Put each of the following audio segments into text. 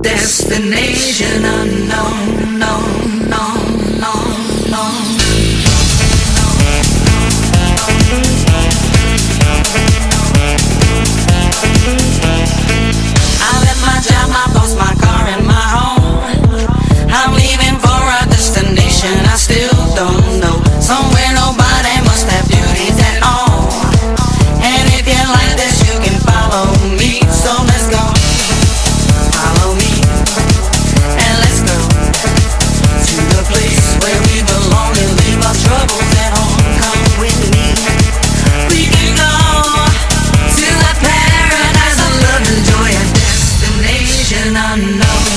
Destination unknown, no, no, no, no. I left my job, my boss, my car, and my home. I'm leaving for a destination I still don't know. Somewhere nobody must have duties at all. And if you like this, you can follow me. So let's go. Follow me. And let's go to the place where we belong and leave our troubles at home. Come with me. We can go to the paradise of love and joy, a destination unknown.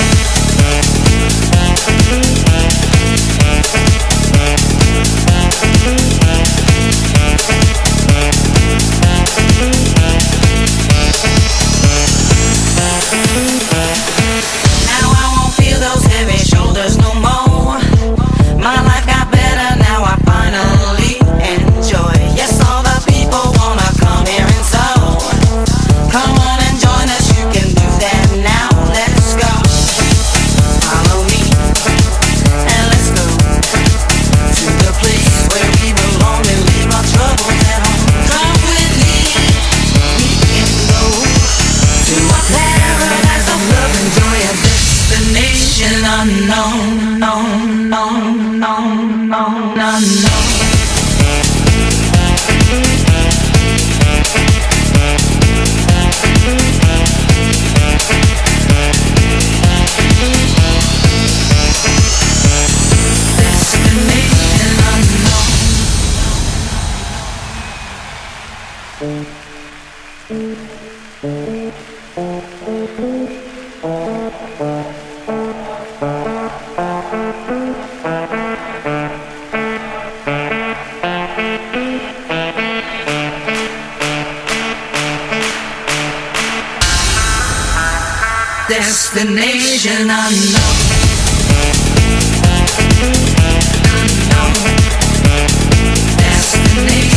Unknown, no, no, no, no, no, no. Destination unknown. Destination unknown. Unknown. Destination.